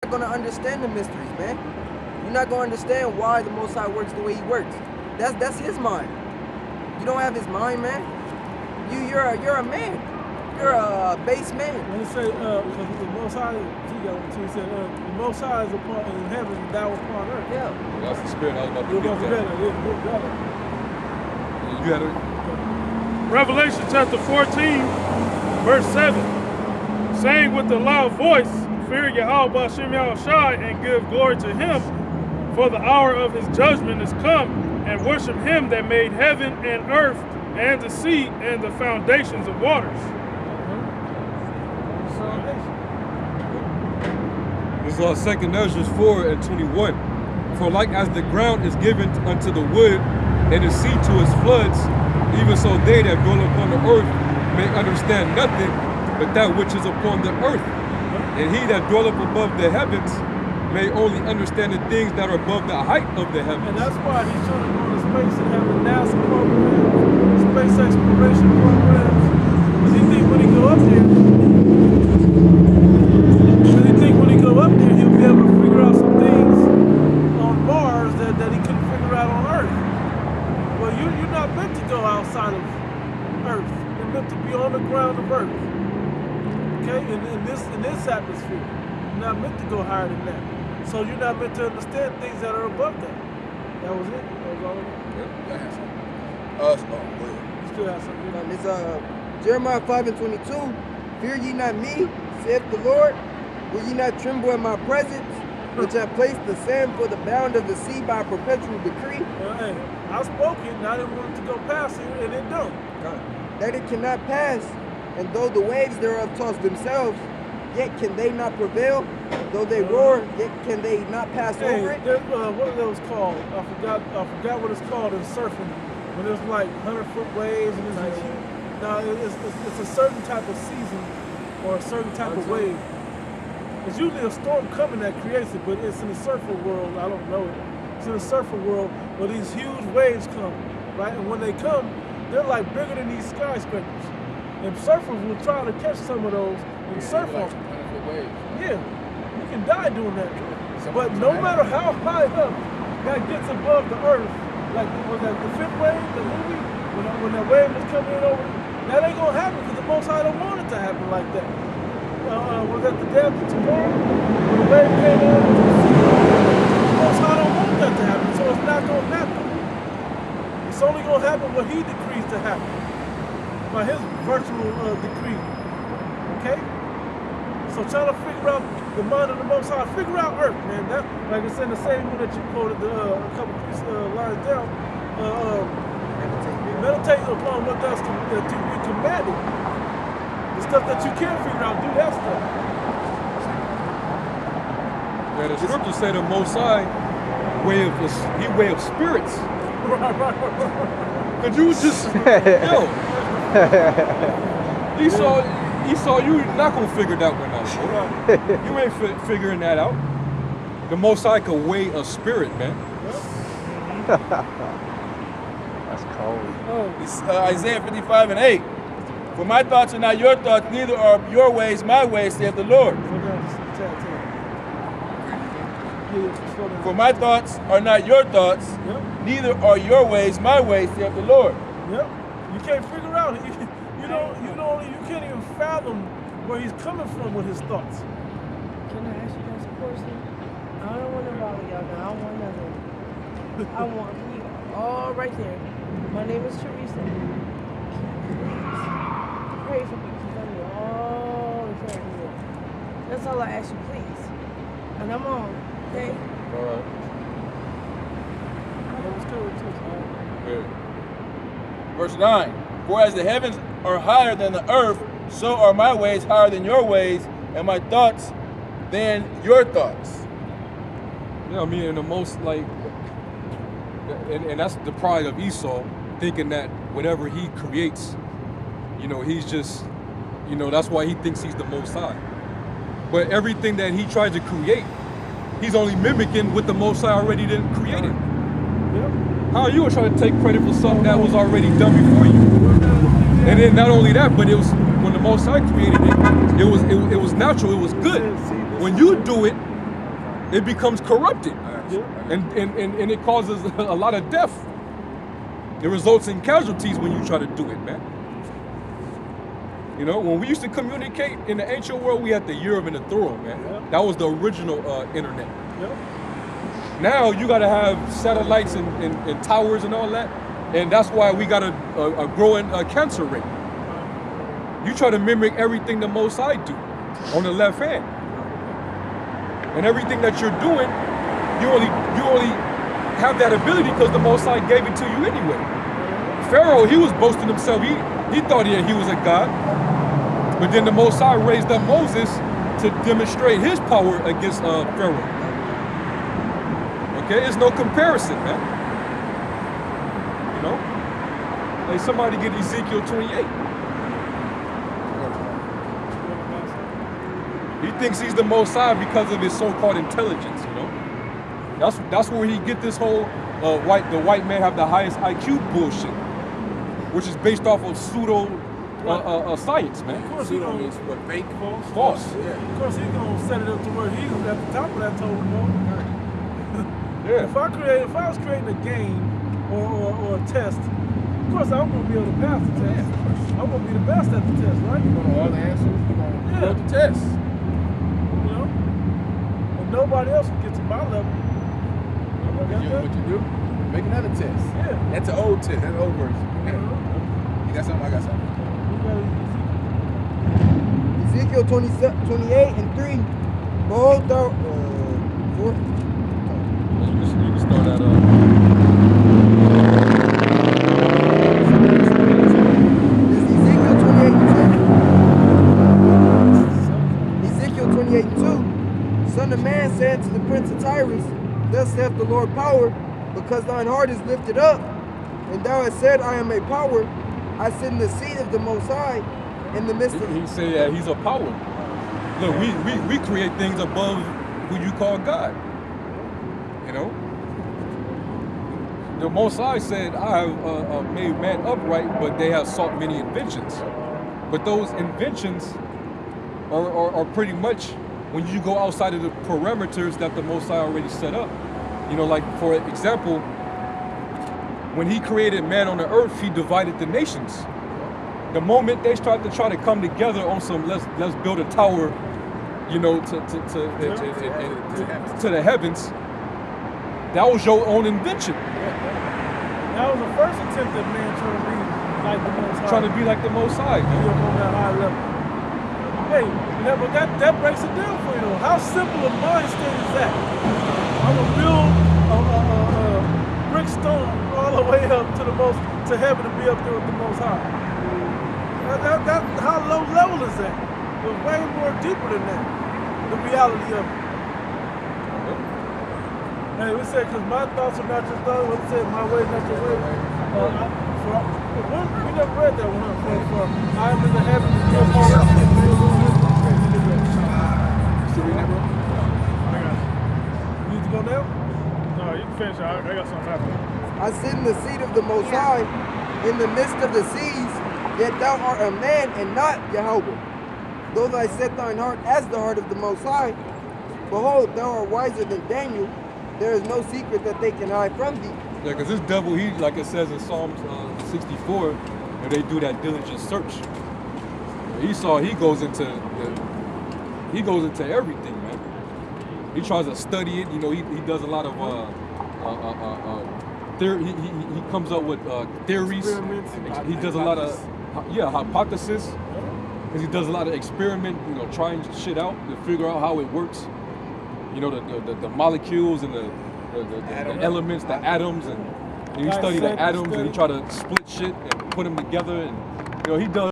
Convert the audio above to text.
not gonna understand the mysteries, man. You're not gonna understand why the Most High works the way He works. That's His mind. You don't have His mind, man. You're a man. You're a base man. When it say, because the Most High, he said, the Most High is upon in heaven and thou upon earth. Yeah. That's the spirit I was about to You're get going that. together. You got it. Revelation chapter 14, verse 7. Saying with a loud voice, fear Yahweh Ba'ashem Yahushai and give glory to Him, for the hour of His judgment is come, and worship Him that made heaven and earth and the sea and the foundations of waters. This is 2 Ezra 4:21. For like as the ground is given unto the wood, and the sea to its floods, even so they that dwell upon the earth may understand nothing but that which is upon the earth. And he that dwelleth above the heavens may only understand the things that are above the height of the heavens. And that's why he's trying to go into space and have a NASA program, space exploration programs. Because he think when he go up there, he'll be able to figure out some things on Mars that he couldn't figure out on Earth. Well, you're not meant to go outside of Earth. You're meant to be on the ground of Earth. Okay, in this atmosphere. You're not meant to go higher than that. So you're not meant to understand things that are above that. That was it. That was all of it. Yeah, I have something. Go ahead. You still have something. It's Jeremiah 5:22. Fear ye not me, saith the Lord. Will ye not tremble in my presence, which I placed the sand for the bound of the sea by a perpetual decree? Hey, I spoke it, and I didn't want it to go past it, and it don't. That it cannot pass, and though the waves thereof toss themselves, yet can they not prevail. Though they roar, yet can they not pass over it. What are those called? I forgot what it's called in surfing. When it's like 100-foot waves and it's huge. No, it's a certain type of season or a certain type of wave. It's usually a storm coming that creates it, but it's in the surfer world. I don't know it. It's in the surfer world where these huge waves come, right? And when they come, they're like bigger than these skyscrapers. And surfers will try to catch some of those and surf on them. Yeah, you can die doing that. But no matter how high up that gets above the earth, like was that the fifth wave, the movie, when that wave was coming in over, that ain't gonna happen because the Most High don't want it to happen like that. Was that the day after tomorrow? When the wave came over to the sea, the Most High don't want that to happen, so it's not gonna happen. It's only gonna happen what He decrees to happen by His virtual decree. Okay? So try to figure out the mind of the Most High. Figure out Earth, man. That, like I said, the same one that you quoted a couple lines down. Meditate upon what that's to be commanded. The stuff that you can't figure out, do that stuff. Yeah, the scripture say the Most High way of spirits. Could you just Esau, you not gonna figure that one out, bro. You ain't figuring that out. The Most High can weigh a spirit, man. That's cold. It's Isaiah 55:8. For my thoughts are not your thoughts, neither are your ways my ways, saith the Lord. For my thoughts are not your thoughts, neither are your ways my ways, saith the Lord. Yep. You can't figure out. You can't even fathom where he's coming from with his thoughts. Can I ask you guys a question? I don't want to bother y'all now. I want nothing. I want you all right there. My name is Teresa. Can you please pray for me because I need all the prayer in the world. That's all I ask you, please. And I'm on, okay? All right. That was good too. Good. Verse 9. For as the heavens are higher than the earth, so are my ways higher than your ways, and my thoughts than your thoughts. Yeah, I mean, in the most and that's the pride of Esau, thinking that whatever he creates, he's just, that's why he thinks he's the Most High. But everything that he tries to create, he's only mimicking what the Most High already didn't create it. How are you gonna try to take credit for something that was already done before you? And then not only that, but it was when the Most High created it, it was natural, it was good. When you do it, it becomes corrupted. Yeah. And it causes a lot of death. It results in casualties when you try to do it, man. You know, when we used to communicate in the ancient world, we had the Urim and the Thummim, man. Yeah. That was the original internet. Yeah. Now you gotta have satellites and towers and all that, and that's why we got a growing cancer rate. You try to mimic everything the Most High do on the left hand, and everything that you're doing, you only have that ability because the Most High gave it to you anyway. Pharaoh, he was boasting himself. He thought he was a god, but then the Most High raised up Moses to demonstrate his power against Pharaoh. Okay, there's no comparison, man. You know, like somebody get Ezekiel 28. He thinks he's the Most High because of his so-called intelligence. You know, that's where he get this whole the white man have the highest IQ bullshit, which is based off of pseudo science, man. Of course, Pseudo means what, fake? False. Yeah. Of course, he's gonna set it up to where he's at the top of that totem pole. Yeah. If I was creating a game or a test, of course I'm gonna be able to pass the test. I'm gonna be the best at the test, right? You know all the answers. You know, build the test. You know, and nobody else can get to my level. I got that? What you do? Make another test. Yeah. That's an old test. That's an old version. Yeah. You got something? I got something. We got Ezekiel 28 and 3. Behold, thou 4. You can start that Ezekiel 28 and 2. Son of man said to the prince of Tyrus, thus saith the Lord power, because thine heart is lifted up, and thou hast said, I am a power. I sit in the seat of the Most High in the midst of... He said that he's a power. Look, we create things above who you call God. You know? The Most High said, I have made man upright, but they have sought many inventions. But those inventions are pretty much when you go outside of the parameters that the Most High already set up. You know, like for example, when he created man on the earth, he divided the nations. The moment they start to try to come together on some let's build a tower, you know, to the heavens, that was your own invention. That was the first attempt at man trying to be like the Most High. Trying to be like the Most High. Be up on that high level. Hey, but that breaks it down for you though. How simple a mind state is that? I'm gonna build a brick stone all the way up to heaven to be up there with the Most High. How low level is that? It's way more deeper than that. The reality of it. Hey, we said, because my thoughts are not your thoughts. We said, my way is not your way. We never read that one. For I am in the heavens and your Still reading that, bro? You need to go now? No, you can finish. I got something happening. I sit in the seat of the Most High in the midst of the seas, yet thou art a man and not Jehovah. Though I set thine heart as the heart of the Most High, behold, thou art wiser than Daniel. There is no secret that they can hide from thee. Yeah, because this devil, he, like it says in Psalms 64, when they do that diligent search, Esau, he goes into everything, man. He tries to study it. You know, he does a lot of theory. He comes up with theories. He does a lot of hypothesis. Because he does a lot of experiment, you know, trying shit out to figure out how it works. You know, the molecules and the elements, the atoms, and you study the atoms and he try to split shit and put them together, and you know he does.